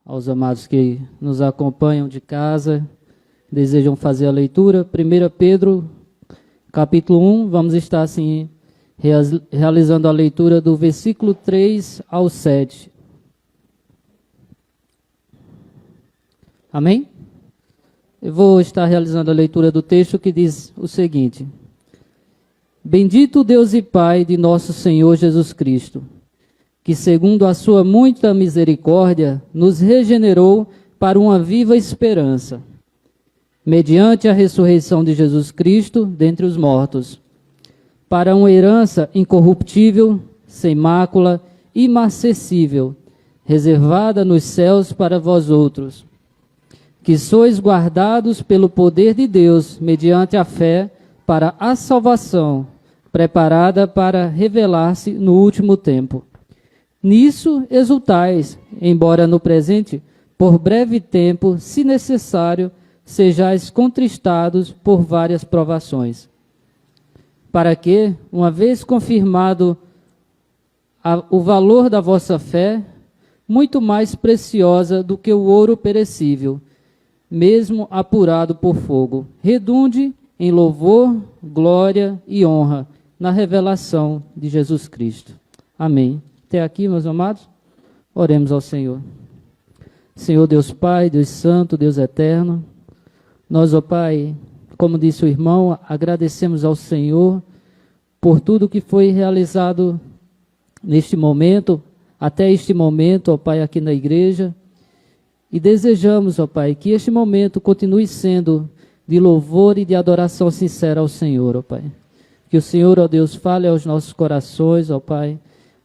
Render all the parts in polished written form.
aos amados que nos acompanham de casa, desejam fazer a leitura. 1 Pedro, capítulo 1, vamos estar assim realizando a leitura do versículo 3 ao 7. Amém? Eu vou estar realizando a leitura do texto que diz o seguinte: Bendito Deus e Pai de nosso Senhor Jesus Cristo, que segundo a sua muita misericórdia nos regenerou para uma viva esperança, mediante a ressurreição de Jesus Cristo dentre os mortos, para uma herança incorruptível, sem mácula, imarcessível, reservada nos céus para vós outros, que sois guardados pelo poder de Deus, mediante a fé, para a salvação, preparada para revelar-se no último tempo. Nisso exultais, embora no presente, por breve tempo, se necessário, sejais contristados por várias provações, para que, uma vez confirmado o valor da vossa fé, muito mais preciosa do que o ouro perecível, mesmo apurado por fogo, redunde em louvor, glória e honra na revelação de Jesus Cristo. Amém. Até aqui, meus amados, oremos ao Senhor. Senhor Deus Pai, Deus Santo, Deus Eterno, nós, ó Pai, como disse o irmão, agradecemos ao Senhor por tudo que foi realizado neste momento, até este momento, ó Pai, aqui na igreja. E desejamos, ó Pai, que este momento continue sendo de louvor e de adoração sincera ao Senhor, ó Pai. Que o Senhor, ó Deus, fale aos nossos corações, ó Pai.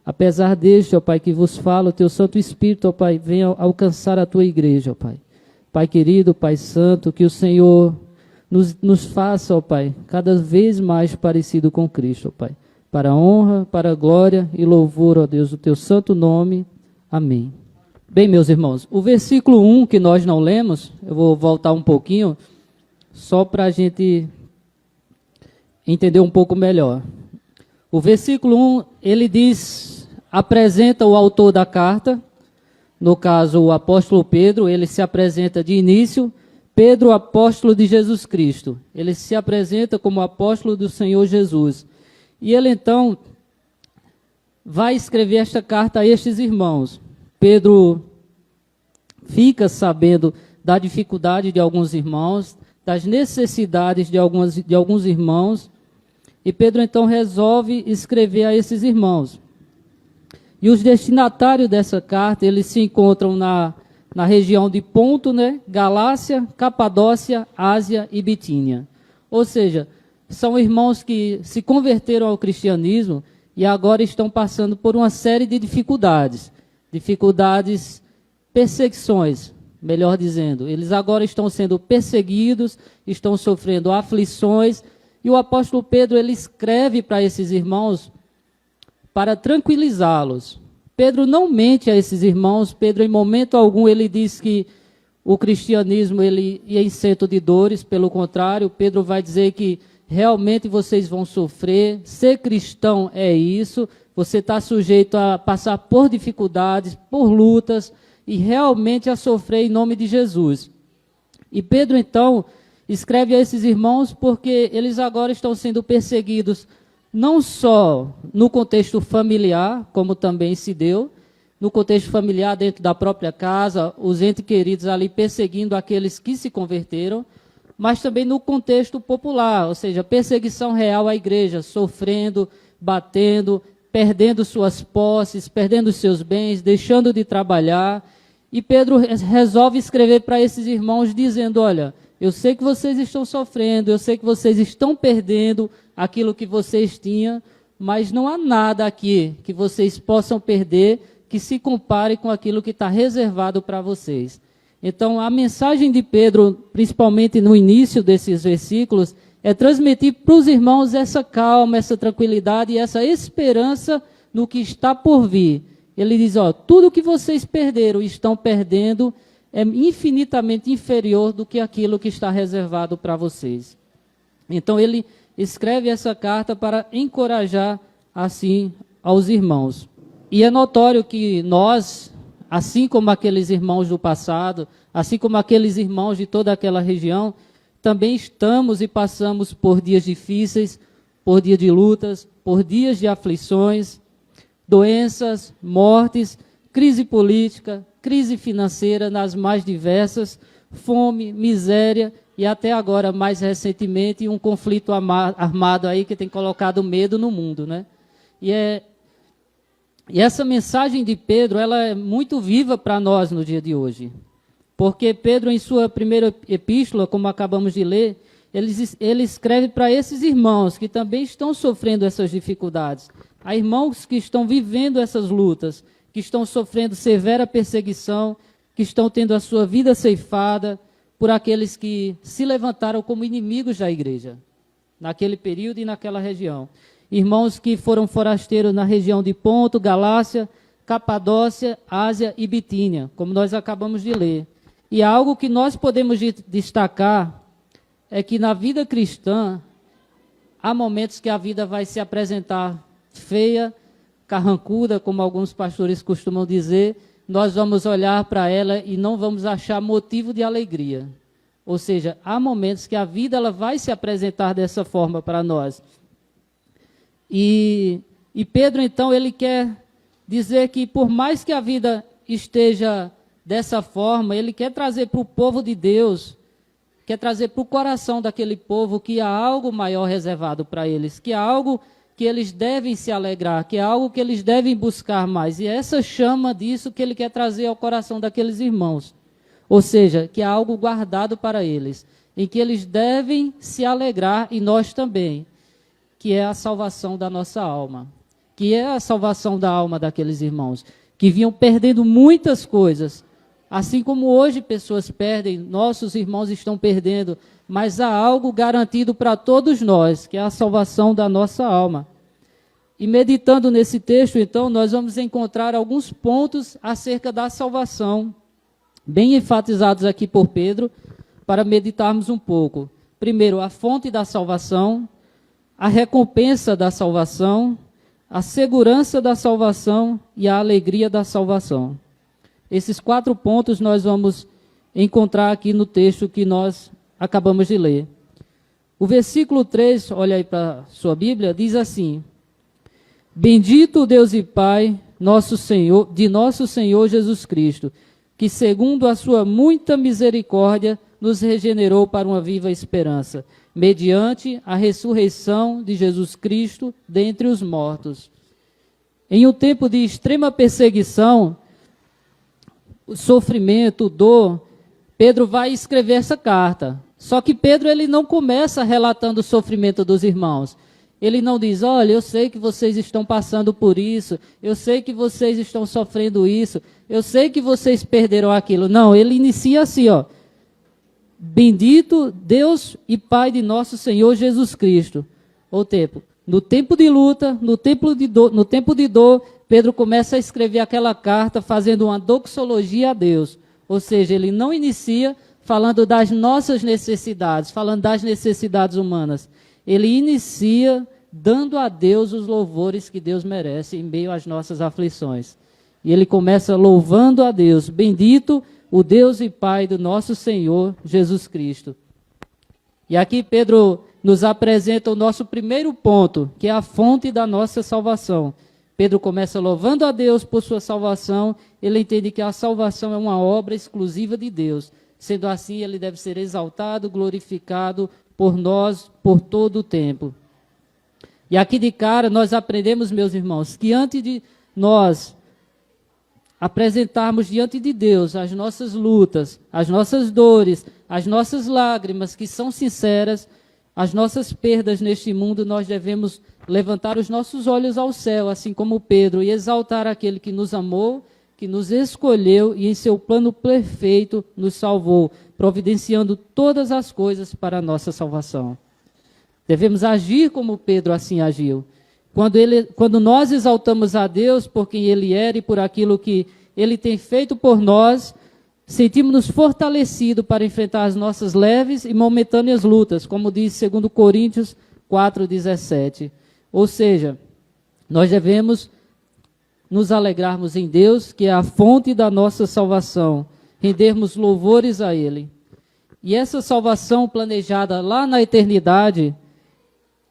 Apesar deste, ó Pai, que vos fala, o Teu Santo Espírito, ó Pai, venha alcançar a Tua igreja, ó Pai. Pai querido, Pai Santo, que o Senhor nos faça, ó Pai, cada vez mais parecido com Cristo, ó Pai. Para a honra, para a glória e louvor, ó Deus, do Teu santo nome. Amém. Bem, meus irmãos, o versículo 1 que nós não lemos, eu vou voltar um pouquinho, só para a gente entender um pouco melhor. O versículo 1, ele diz, apresenta o autor da carta, no caso o apóstolo Pedro, ele se apresenta de início, Pedro, apóstolo de Jesus Cristo, ele se apresenta como apóstolo do Senhor Jesus. E ele então vai escrever esta carta a estes irmãos. Pedro fica sabendo da dificuldade de alguns irmãos, das necessidades de alguns irmãos, e Pedro então resolve escrever a esses irmãos. E os destinatários dessa carta, eles se encontram na região de Ponto, né, Galácia, Capadócia, Ásia e Bitínia. Ou seja, são irmãos que se converteram ao cristianismo e agora estão passando por uma série de dificuldades, perseguições, melhor dizendo. Eles agora estão sendo perseguidos, estão sofrendo aflições, e o apóstolo Pedro, ele escreve para esses irmãos para tranquilizá-los. Pedro não mente a esses irmãos. Pedro, em momento algum, ele diz que o cristianismo ele é isento de dores. Pelo contrário, Pedro vai dizer que realmente vocês vão sofrer. Ser cristão é isso. Você está sujeito a passar por dificuldades, por lutas, e realmente a sofrer em nome de Jesus. E Pedro, então, escreve a esses irmãos porque eles agora estão sendo perseguidos não só no contexto familiar, como também se deu, no contexto familiar dentro da própria casa, os entes queridos ali perseguindo aqueles que se converteram, mas também no contexto popular, ou seja, perseguição real à igreja, sofrendo, batendo, perdendo suas posses, perdendo seus bens, deixando de trabalhar. E Pedro resolve escrever para esses irmãos dizendo, olha, eu sei que vocês estão sofrendo, eu sei que vocês estão perdendo aquilo que vocês tinham, mas não há nada aqui que vocês possam perder que se compare com aquilo que está reservado para vocês. Então, a mensagem de Pedro, principalmente no início desses versículos, é transmitir para os irmãos essa calma, essa tranquilidade e essa esperança no que está por vir. Ele diz, ó, tudo que vocês perderam e estão perdendo é infinitamente inferior do que aquilo que está reservado para vocês. Então, ele escreve essa carta para encorajar, assim, aos irmãos. E é notório que nós, assim como aqueles irmãos do passado, assim como aqueles irmãos de toda aquela região, também estamos e passamos por dias difíceis, por dias de lutas, por dias de aflições, doenças, mortes, crise política, crise financeira nas mais diversas, fome, miséria e até agora, mais recentemente, um conflito armado aí que tem colocado medo no mundo, né? E essa mensagem de Pedro, ela é muito viva para nós no dia de hoje. Porque Pedro, em sua primeira epístola, como acabamos de ler, ele escreve para esses irmãos que também estão sofrendo essas dificuldades. Há irmãos que estão vivendo essas lutas, que estão sofrendo severa perseguição, que estão tendo a sua vida ceifada por aqueles que se levantaram como inimigos da igreja, naquele período e naquela região. Irmãos que foram forasteiros na região de Ponto, Galácia, Capadócia, Ásia e Bitínia, como nós acabamos de ler. E algo que nós podemos destacar é que na vida cristã, há momentos que a vida vai se apresentar feia, carrancuda, como alguns pastores costumam dizer, nós vamos olhar para ela e não vamos achar motivo de alegria. Ou seja, há momentos que a vida ela vai se apresentar dessa forma para nós. E Pedro, então, ele quer dizer que por mais que a vida esteja dessa forma, ele quer trazer para o povo de Deus, quer trazer para o coração daquele povo que há algo maior reservado para eles, que há algo que eles devem se alegrar, que é algo que eles devem buscar mais. E essa chama disso que ele quer trazer ao coração daqueles irmãos. Ou seja, que há algo guardado para eles, em que eles devem se alegrar, e nós também, que é a salvação da nossa alma, que é a salvação da alma daqueles irmãos, que vinham perdendo muitas coisas, assim como hoje pessoas perdem, nossos irmãos estão perdendo, mas há algo garantido para todos nós, que é a salvação da nossa alma. E meditando nesse texto, então, nós vamos encontrar alguns pontos acerca da salvação, bem enfatizados aqui por Pedro, para meditarmos um pouco. Primeiro, a fonte da salvação, a recompensa da salvação, a segurança da salvação e a alegria da salvação. Esses 4 pontos nós vamos encontrar aqui no texto que nós acabamos de ler. O versículo 3, olha aí para a sua Bíblia, diz assim: Bendito o Deus e Pai de nosso Senhor Jesus Cristo, que segundo a sua muita misericórdia nos regenerou para uma viva esperança, mediante a ressurreição de Jesus Cristo dentre os mortos. Em um tempo de extrema perseguição, sofrimento, dor, Pedro vai escrever essa carta. Só que Pedro ele não começa relatando o sofrimento dos irmãos. Ele não diz, olha, eu sei que vocês estão passando por isso, eu sei que vocês estão sofrendo isso, eu sei que vocês perderam aquilo. Não, ele inicia assim, ó. Bendito Deus e Pai de nosso Senhor Jesus Cristo. No tempo de luta, no tempo de dor, Pedro começa a escrever aquela carta fazendo uma doxologia a Deus. Ou seja, ele não inicia falando das nossas necessidades, falando das necessidades humanas. Ele inicia dando a Deus os louvores que Deus merece em meio às nossas aflições. E ele começa louvando a Deus. Bendito o Deus e Pai do nosso Senhor Jesus Cristo. E aqui Pedro nos apresenta o nosso primeiro ponto, que é a fonte da nossa salvação. Pedro começa louvando a Deus por sua salvação. Ele entende que a salvação é uma obra exclusiva de Deus. Sendo assim, ele deve ser exaltado, glorificado por nós, por todo o tempo. E aqui de cara nós aprendemos, meus irmãos, que antes de nós apresentarmos diante de Deus as nossas lutas, as nossas dores, as nossas lágrimas, que são sinceras, as nossas perdas neste mundo, nós devemos levantar os nossos olhos ao céu, assim como Pedro, e exaltar aquele que nos amou, que nos escolheu e em seu plano perfeito nos salvou, providenciando todas as coisas para a nossa salvação. Devemos agir como Pedro assim agiu. Quando nós exaltamos a Deus por quem Ele era e por aquilo que Ele tem feito por nós, sentimos-nos fortalecidos para enfrentar as nossas leves e momentâneas lutas, como diz 2 Coríntios 4,17. Ou seja, nós devemos nos alegrarmos em Deus, que é a fonte da nossa salvação, rendermos louvores a Ele. E essa salvação planejada lá na eternidade,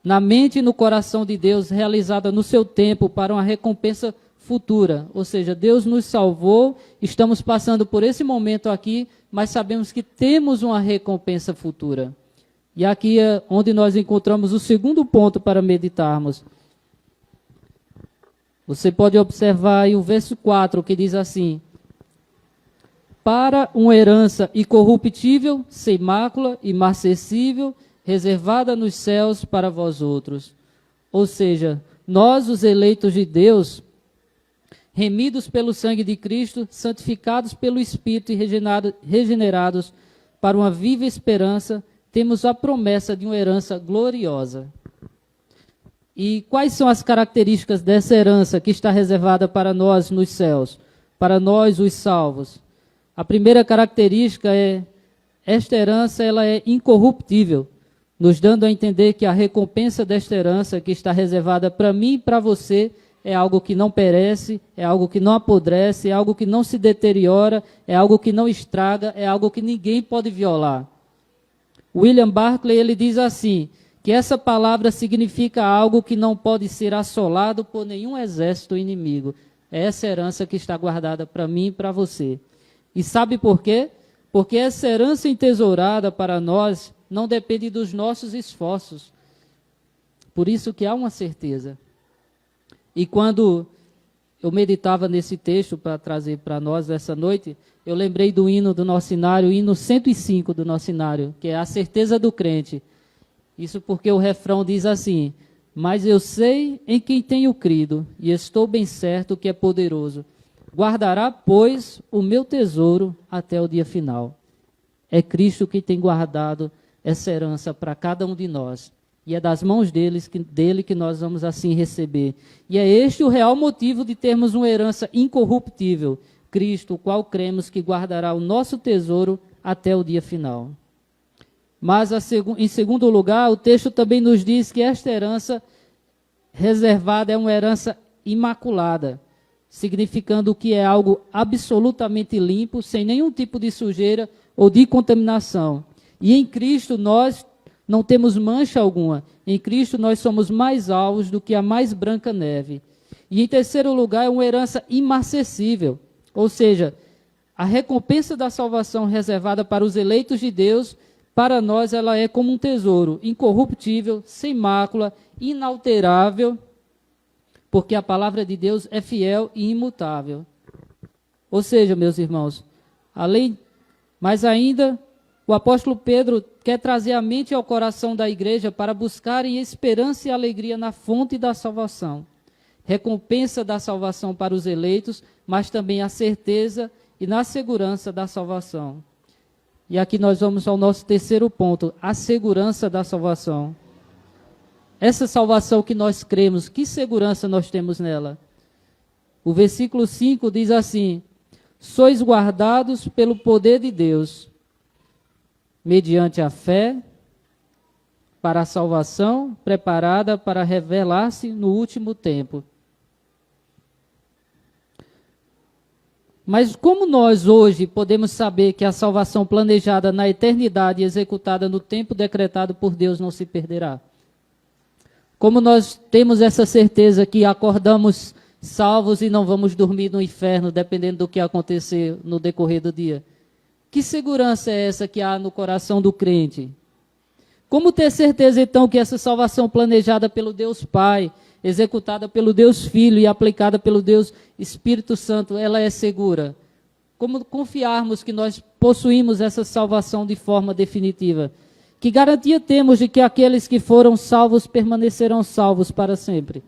na mente e no coração de Deus, realizada no seu tempo para uma recompensa futura. Ou seja, Deus nos salvou, estamos passando por esse momento aqui, mas sabemos que temos uma recompensa futura. E aqui é onde nós encontramos o segundo ponto para meditarmos. Você pode observar aí o verso 4, que diz assim: para uma herança incorruptível, sem mácula, imarcessível, reservada nos céus para vós outros. Ou seja, nós, os eleitos de Deus, remidos pelo sangue de Cristo, santificados pelo Espírito e regenerados para uma viva esperança, temos a promessa de uma herança gloriosa. E quais são as características dessa herança que está reservada para nós nos céus, para nós os salvos? A primeira característica é, esta herança ela é incorruptível, nos dando a entender que a recompensa desta herança que está reservada para mim e para você é algo que não perece, é algo que não apodrece, é algo que não se deteriora, é algo que não estraga, é algo que ninguém pode violar. William Barclay, ele diz assim, que essa palavra significa algo que não pode ser assolado por nenhum exército inimigo. É essa herança que está guardada para mim e para você. E sabe por quê? Porque essa herança entesourada para nós não depende dos nossos esforços. Por isso que há uma certeza. E quando eu meditava nesse texto para trazer para nós essa noite, eu lembrei do hino do nosso inário, o hino 105 do nosso inário, que é a certeza do crente. Isso porque o refrão diz assim: mas eu sei em quem tenho crido, e estou bem certo que é poderoso. Guardará, pois, o meu tesouro até o dia final. É Cristo que tem guardado essa herança para cada um de nós. E é das mãos dele que nós vamos assim receber. E é este o real motivo de termos uma herança incorruptível. Cristo, o qual cremos que guardará o nosso tesouro até o dia final. Mas, em segundo lugar, o texto também nos diz que esta herança reservada é uma herança imaculada, significando que é algo absolutamente limpo, sem nenhum tipo de sujeira ou de contaminação. E em Cristo nós não temos mancha alguma. Em Cristo nós somos mais alvos do que a mais branca neve. E em terceiro lugar, é uma herança imarcessível, ou seja, a recompensa da salvação reservada para os eleitos de Deus, para nós ela é como um tesouro, incorruptível, sem mácula, inalterável, porque a palavra de Deus é fiel e imutável. Ou seja, meus irmãos, mas ainda o apóstolo Pedro quer trazer a mente ao coração da igreja para buscarem esperança e alegria na fonte da salvação. Recompensa da salvação para os eleitos, mas também a certeza e na segurança da salvação. E aqui nós vamos ao nosso terceiro ponto, a segurança da salvação. Essa salvação que nós cremos, que segurança nós temos nela? O versículo 5 diz assim: sois guardados pelo poder de Deus, mediante a fé, para a salvação, preparada para revelar-se no último tempo. Mas como nós hoje podemos saber que a salvação planejada na eternidade e executada no tempo decretado por Deus não se perderá? Como nós temos essa certeza que acordamos salvos e não vamos dormir no inferno, dependendo do que acontecer no decorrer do dia? Que segurança é essa que há no coração do crente? Como ter certeza, então, que essa salvação planejada pelo Deus Pai, executada pelo Deus Filho e aplicada pelo Deus Espírito Santo, ela é segura? Como confiarmos que nós possuímos essa salvação de forma definitiva? Que garantia temos de que aqueles que foram salvos permanecerão salvos para sempre?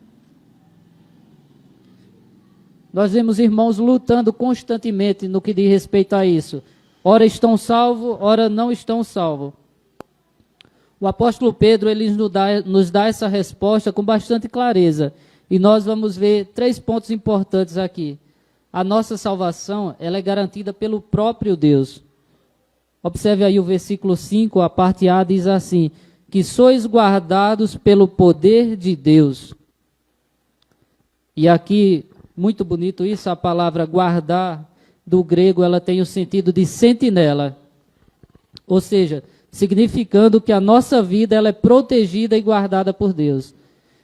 Nós vemos irmãos lutando constantemente no que diz respeito a isso. Ora estão salvos, ora não estão salvos. O apóstolo Pedro ele nos dá essa resposta com bastante clareza. E nós vamos ver 3 pontos importantes aqui. A nossa salvação ela é garantida pelo próprio Deus. Observe aí o versículo 5, a parte A diz assim: que sois guardados pelo poder de Deus. E aqui muito bonito isso, a palavra guardar, do grego, ela tem o sentido de sentinela. Ou seja, significando que a nossa vida ela é protegida e guardada por Deus.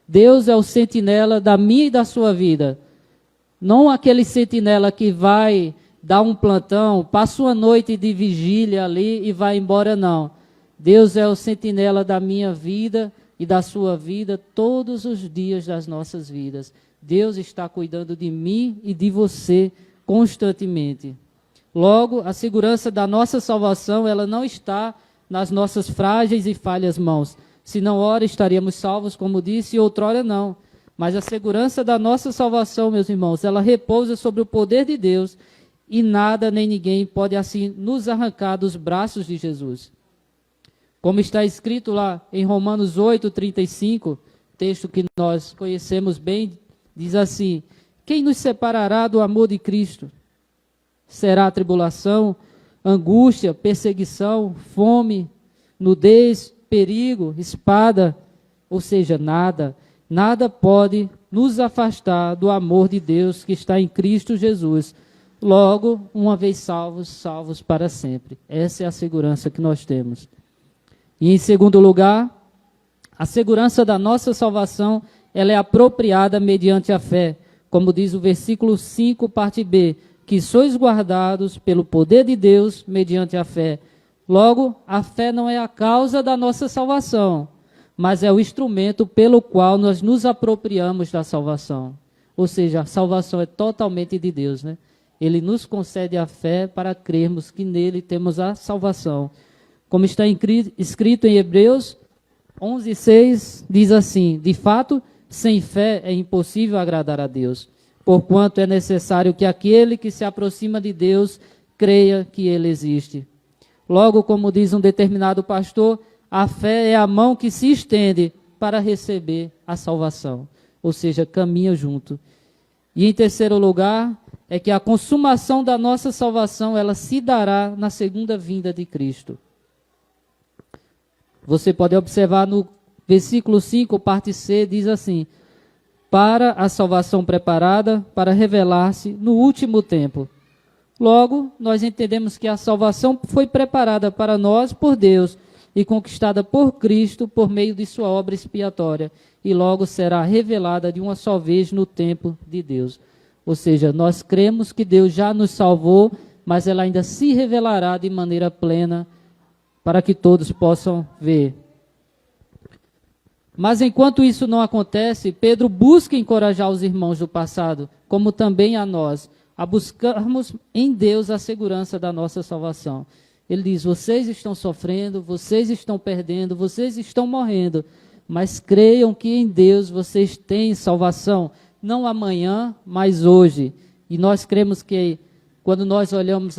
Deus é o sentinela da minha e da sua vida. Não aquele sentinela que vai dar um plantão, passa uma noite de vigília ali e vai embora, não. Deus é o sentinela da minha vida e da sua vida todos os dias das nossas vidas. Deus está cuidando de mim e de você constantemente. Logo, a segurança da nossa salvação, ela não está nas nossas frágeis e falhas mãos. Se não ora, estaríamos salvos, como disse, e outrora não. Mas a segurança da nossa salvação, meus irmãos, ela repousa sobre o poder de Deus e nada nem ninguém pode assim nos arrancar dos braços de Jesus. Como está escrito lá em Romanos 8:35, texto que nós conhecemos bem, diz assim: quem nos separará do amor de Cristo? Será tribulação, angústia, perseguição, fome, nudez, perigo, espada? Ou seja, nada pode nos afastar do amor de Deus que está em Cristo Jesus. Logo, uma vez salvos, salvos para sempre. Essa é a segurança que nós temos. E em segundo lugar, a segurança da nossa salvação, ela é apropriada mediante a fé. Como diz o versículo 5, parte B, que sois guardados pelo poder de Deus mediante a fé. Logo, a fé não é a causa da nossa salvação, mas é o instrumento pelo qual nós nos apropriamos da salvação. Ou seja, a salvação é totalmente de Deus, né? Ele nos concede a fé para crermos que nele temos a salvação. Como está escrito em Hebreus 11:6, diz assim: de fato, sem fé é impossível agradar a Deus, porquanto é necessário que aquele que se aproxima de Deus creia que ele existe. Logo, como diz um determinado pastor, a fé é a mão que se estende para receber a salvação, ou seja, caminha junto. E em terceiro lugar, é que a consumação da nossa salvação, ela se dará na segunda vinda de Cristo. Você pode observar no versículo 5, parte C, diz assim: para a salvação preparada para revelar-se no último tempo. Logo, nós entendemos que a salvação foi preparada para nós por Deus e conquistada por Cristo por meio de sua obra expiatória, e logo será revelada de uma só vez no tempo de Deus. Ou seja, nós cremos que Deus já nos salvou, mas ela ainda se revelará de maneira plena para que todos possam ver. Mas enquanto isso não acontece, Pedro busca encorajar os irmãos do passado, como também a nós, a buscarmos em Deus a segurança da nossa salvação. Ele diz: vocês estão sofrendo, vocês estão perdendo, vocês estão morrendo, mas creiam que em Deus vocês têm salvação, não amanhã, mas hoje. E nós cremos que quando nós olhamos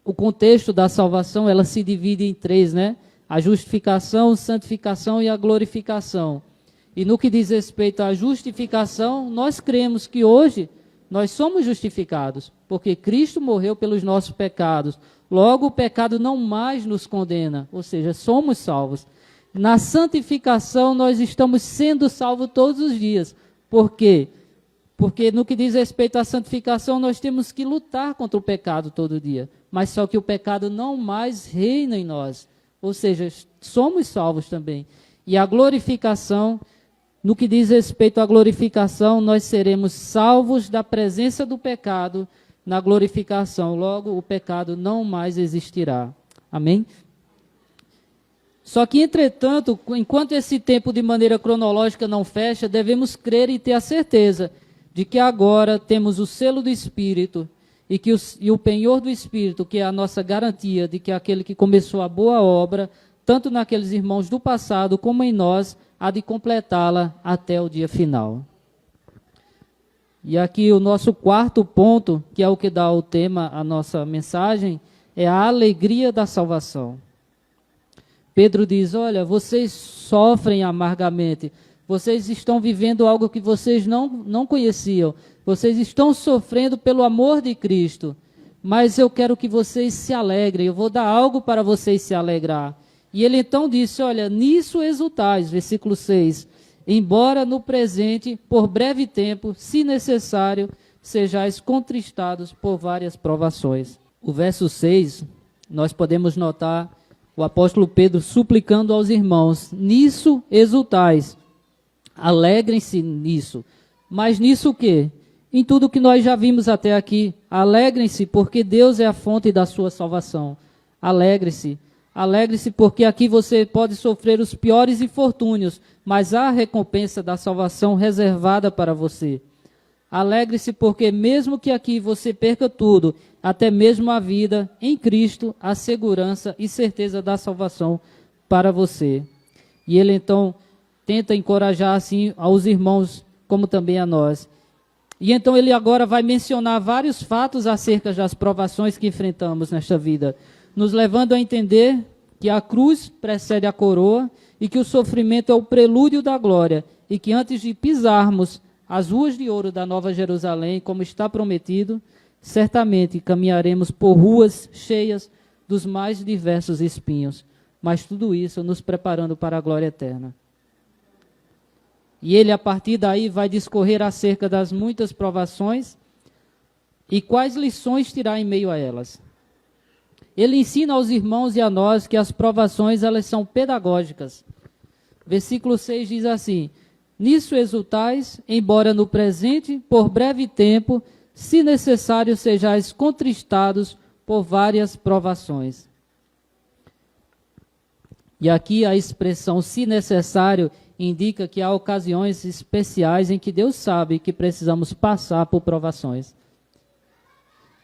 o contexto da salvação, ela se divide em três, né? A justificação, santificação e a glorificação. E no que diz respeito à justificação, nós cremos que hoje nós somos justificados, porque Cristo morreu pelos nossos pecados. Logo, o pecado não mais nos condena, ou seja, somos salvos. Na santificação, nós estamos sendo salvos todos os dias. Por quê? Porque no que diz respeito à santificação, nós temos que lutar contra o pecado todo dia. Mas só que o pecado não mais reina em nós. Ou seja, somos salvos também. E a glorificação, no que diz respeito à glorificação, nós seremos salvos da presença do pecado na glorificação. Logo, o pecado não mais existirá. Amém? Só que, entretanto, enquanto esse tempo de maneira cronológica não fecha, devemos crer e ter a certeza de que agora temos o selo do Espírito e o penhor do Espírito, que é a nossa garantia de que aquele que começou a boa obra, tanto naqueles irmãos do passado como em nós, há de completá-la até o dia final. E aqui o nosso quarto ponto, que é o que dá o tema à nossa mensagem, é a alegria da salvação. Pedro diz: olha, vocês sofrem amargamente, vocês estão vivendo algo que vocês não conheciam, vocês estão sofrendo pelo amor de Cristo, mas eu quero que vocês se alegrem, eu vou dar algo para vocês se alegrar. E ele então disse: olha, nisso exultais, versículo 6, embora no presente, por breve tempo, se necessário, sejais contristados por várias provações. O verso 6, nós podemos notar o apóstolo Pedro suplicando aos irmãos: nisso exultais, alegrem-se nisso. Mas nisso o quê? Em tudo que nós já vimos até aqui, alegrem-se porque Deus é a fonte da sua salvação. Alegre-se. Alegre-se porque aqui você pode sofrer os piores infortúnios, mas há a recompensa da salvação reservada para você. Alegre-se porque mesmo que aqui você perca tudo, até mesmo a vida, em Cristo, a segurança e certeza da salvação para você. E ele então tenta encorajar assim aos irmãos, como também a nós. E então ele agora vai mencionar vários fatos acerca das provações que enfrentamos nesta vida, nos levando a entender que a cruz precede a coroa e que o sofrimento é o prelúdio da glória e que antes de pisarmos as ruas de ouro da Nova Jerusalém, como está prometido, certamente caminharemos por ruas cheias dos mais diversos espinhos, mas tudo isso nos preparando para a glória eterna. E ele, a partir daí, vai discorrer acerca das muitas provações e quais lições tirar em meio a elas. Ele ensina aos irmãos e a nós que as provações, elas são pedagógicas. Versículo 6 diz assim: nisso exultais, embora no presente, por breve tempo, se necessário sejais contristados por várias provações. E aqui a expressão se necessário indica que há ocasiões especiais em que Deus sabe que precisamos passar por provações.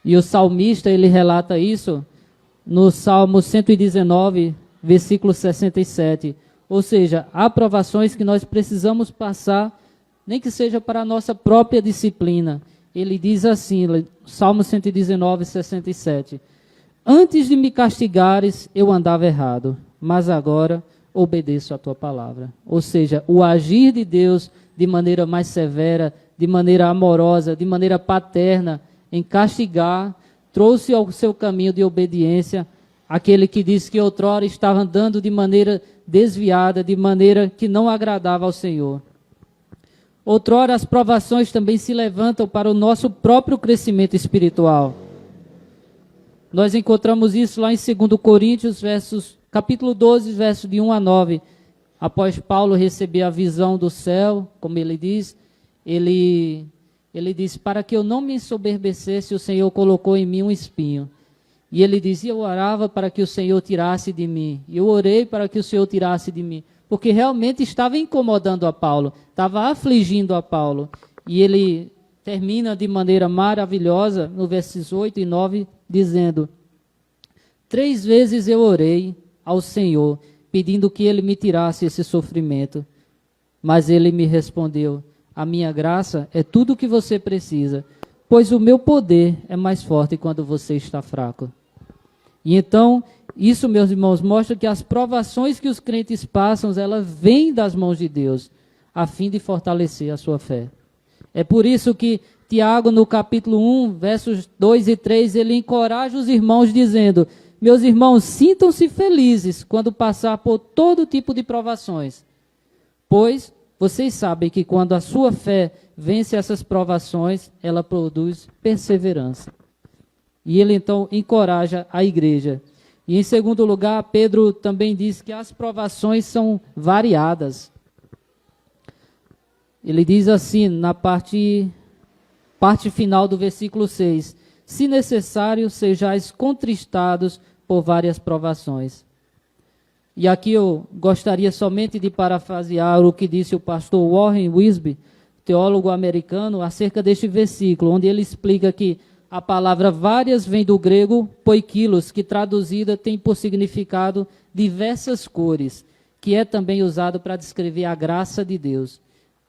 E o salmista, ele relata isso no Salmo 119, versículo 67. Ou seja, há provações que nós precisamos passar, nem que seja para a nossa própria disciplina. Ele diz assim, Salmo 119, 67. Antes de me castigares, eu andava errado, mas agora obedeço a tua palavra. Ou seja, o agir de Deus de maneira mais severa, de maneira amorosa, de maneira paterna, em castigar, trouxe ao seu caminho de obediência aquele que disse que outrora estava andando de maneira desviada, de maneira que não agradava ao Senhor. Outrora as provações também se levantam para o nosso próprio crescimento espiritual. Nós encontramos isso lá em 2 Coríntios, capítulo 12, versos de 1 a 9. Após Paulo receber a visão do céu, como ele diz, ele diz: para que eu não me ensoberbecesse, o Senhor colocou em mim um espinho. E ele dizia: eu orava para que o Senhor tirasse de mim. E eu orei para que o Senhor tirasse de mim. Porque realmente estava incomodando a Paulo, estava afligindo a Paulo. E ele termina de maneira maravilhosa, no versos 8 e 9, dizendo: 3 vezes eu orei ao Senhor, pedindo que ele me tirasse esse sofrimento. Mas ele me respondeu: a minha graça é tudo o que você precisa, pois o meu poder é mais forte quando você está fraco. E então, isso, meus irmãos, mostra que as provações que os crentes passam, elas vêm das mãos de Deus, a fim de fortalecer a sua fé. É por isso que Tiago, no capítulo 1, versos 2 e 3, ele encoraja os irmãos dizendo: meus irmãos, sintam-se felizes quando passar por todo tipo de provações, pois vocês sabem que quando a sua fé vence essas provações, ela produz perseverança. E ele então encoraja a igreja. E em segundo lugar, Pedro também diz que as provações são variadas. Ele diz assim, na parte final do versículo 6, se necessário, sejais contristados por várias provações. E aqui eu gostaria somente de parafrasear o que disse o pastor Warren Wiersbe, teólogo americano, acerca deste versículo, onde ele explica que a palavra várias vem do grego poikilos, que traduzida tem por significado diversas cores, que é também usado para descrever a graça de Deus.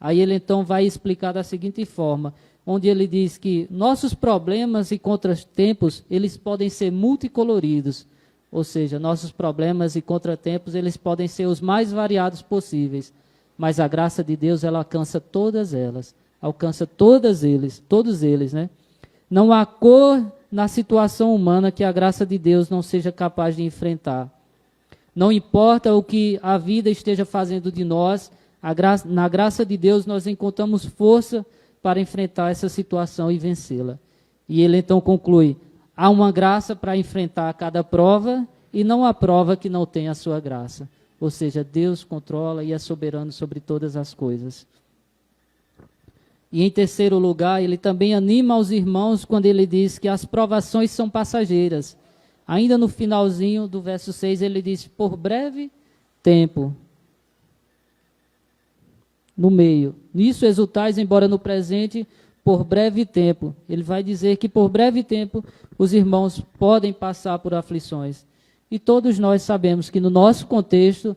Aí ele então vai explicar da seguinte forma, onde ele diz que nossos problemas e contratempos, eles podem ser multicoloridos, ou seja, nossos problemas e contratempos, eles podem ser os mais variados possíveis, mas a graça de Deus, ela alcança todas elas, alcança todos eles, né? Não há cor na situação humana que a graça de Deus não seja capaz de enfrentar. Não importa o que a vida esteja fazendo de nós, na graça de Deus nós encontramos força para enfrentar essa situação e vencê-la. E ele então conclui: há uma graça para enfrentar cada prova e não há prova que não tenha a sua graça. Ou seja, Deus controla e é soberano sobre todas as coisas. E em terceiro lugar, ele também anima os irmãos quando ele diz que as provações são passageiras. Ainda no finalzinho do verso 6, ele diz: por breve tempo. No meio. Nisso exultais, embora no presente, por breve tempo. Ele vai dizer que por breve tempo os irmãos podem passar por aflições. E todos nós sabemos que no nosso contexto,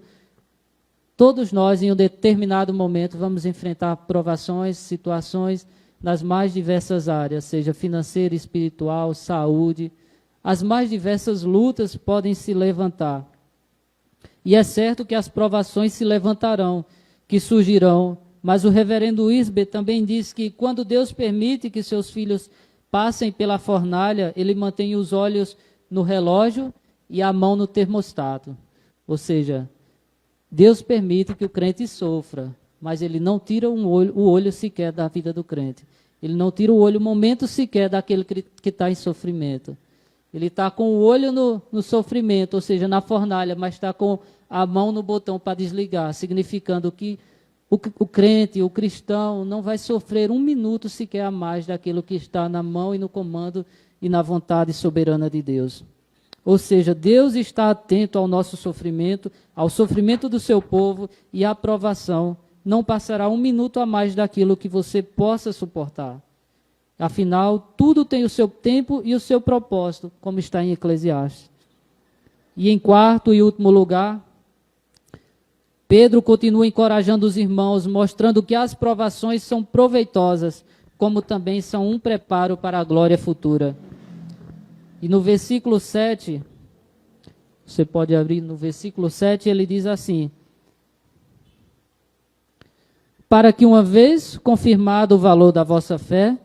todos nós em um determinado momento vamos enfrentar provações, situações nas mais diversas áreas, seja financeira, espiritual, saúde. As mais diversas lutas podem se levantar. E é certo que as provações se levantarão, que surgirão, mas o reverendo Wisber também diz que quando Deus permite que seus filhos passem pela fornalha, ele mantém os olhos no relógio e a mão no termostato. Ou seja, Deus permite que o crente sofra, mas ele não tira o olho sequer da vida do crente. Ele não tira o olho um momento sequer daquele que está em sofrimento. Ele está com o olho no sofrimento, ou seja, na fornalha, mas está com a mão no botão para desligar, significando que o crente, o cristão, não vai sofrer um minuto sequer a mais daquilo que está na mão e no comando e na vontade soberana de Deus. Ou seja, Deus está atento ao nosso sofrimento, ao sofrimento do seu povo, e a provação não passará um minuto a mais daquilo que você possa suportar. Afinal, tudo tem o seu tempo e o seu propósito, como está em Eclesiastes. E em quarto e último lugar, Pedro continua encorajando os irmãos, mostrando que as provações são proveitosas, como também são um preparo para a glória futura. E no versículo 7, você pode abrir no versículo 7, ele diz assim: para que uma vez confirmado o valor da vossa fé,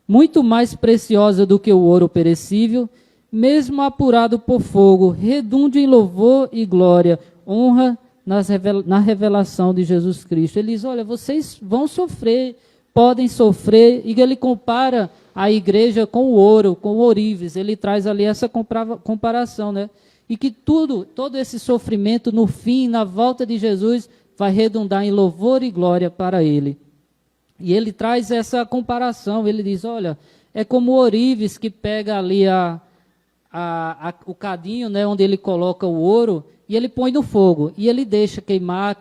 muito mais preciosa do que o ouro perecível, mesmo apurado por fogo, redunde em louvor e glória, honra na revelação de Jesus Cristo. Ele diz: olha, vocês vão sofrer, podem sofrer, e ele compara a igreja com o ouro, com o ourives. Ele traz ali essa comparação, né? E que todo esse sofrimento, no fim, na volta de Jesus, vai redundar em louvor e glória para ele. E ele traz essa comparação, ele diz: olha, é como o ourives que pega ali o cadinho, né, onde ele coloca o ouro, e ele põe no fogo, e ele deixa queimar,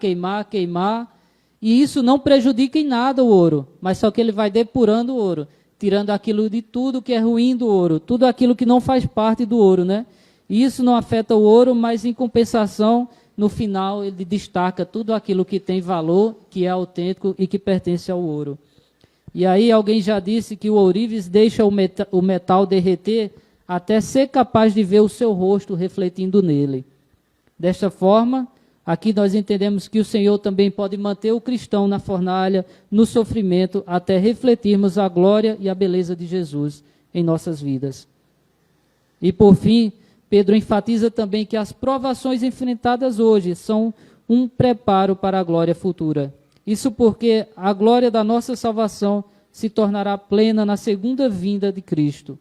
e isso não prejudica em nada o ouro, mas só que ele vai depurando o ouro, tirando aquilo de tudo que é ruim do ouro, tudo aquilo que não faz parte do ouro, né? E isso não afeta o ouro, mas em compensação, no final ele destaca tudo aquilo que tem valor, que é autêntico e que pertence ao ouro. E aí alguém já disse que o ourives deixa o metal derreter até ser capaz de ver o seu rosto refletindo nele. Desta forma, aqui nós entendemos que o Senhor também pode manter o cristão na fornalha, no sofrimento, até refletirmos a glória e a beleza de Jesus em nossas vidas. E por fim, Pedro enfatiza também que as provações enfrentadas hoje são um preparo para a glória futura. Isso porque a glória da nossa salvação se tornará plena na segunda vinda de Cristo.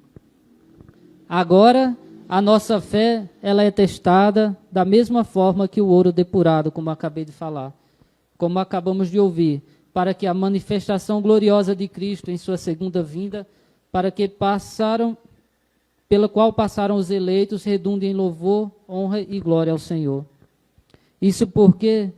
Agora, a nossa fé, ela é testada da mesma forma que o ouro depurado, como acabei de falar, como acabamos de ouvir, para que a manifestação gloriosa de Cristo em sua segunda vinda, pela qual passaram os eleitos, redunde em louvor, honra e glória ao Senhor. Isso porque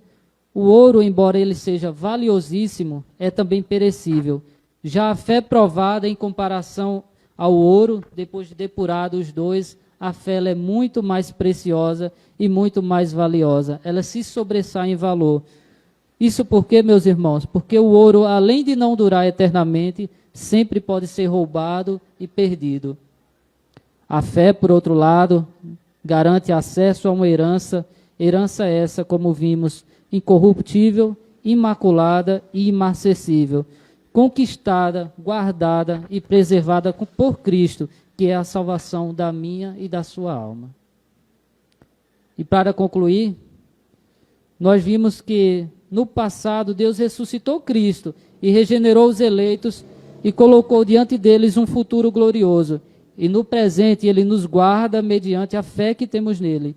o ouro, embora ele seja valiosíssimo, é também perecível. Já a fé provada em comparação ao ouro, depois de depurado os dois, a fé ela é muito mais preciosa e muito mais valiosa. Ela se sobressai em valor. Isso porque, meus irmãos, porque o ouro, além de não durar eternamente, sempre pode ser roubado e perdido. A fé, por outro lado, garante acesso a uma herança essa, como vimos, incorruptível, imaculada e imarcessível, conquistada, guardada e preservada por Cristo, que é a salvação da minha e da sua alma. E para concluir, nós vimos que no passado Deus ressuscitou Cristo e regenerou os eleitos e colocou diante deles um futuro glorioso. E no presente ele nos guarda mediante a fé que temos nele.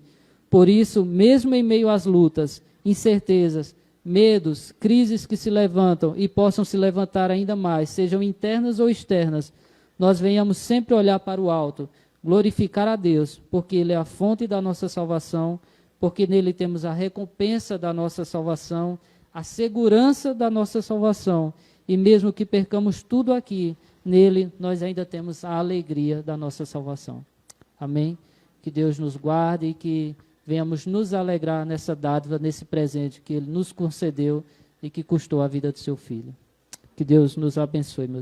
Por isso, mesmo em meio às lutas, incertezas, medos, crises que se levantam e possam se levantar ainda mais, sejam internas ou externas, nós venhamos sempre olhar para o alto, glorificar a Deus, porque Ele é a fonte da nossa salvação, porque nele temos a recompensa da nossa salvação, a segurança da nossa salvação, e mesmo que percamos tudo aqui, nele nós ainda temos a alegria da nossa salvação. Amém? Que Deus nos guarde e que venhamos nos alegrar nessa dádiva, nesse presente que Ele nos concedeu e que custou a vida do seu Filho. Que Deus nos abençoe, meus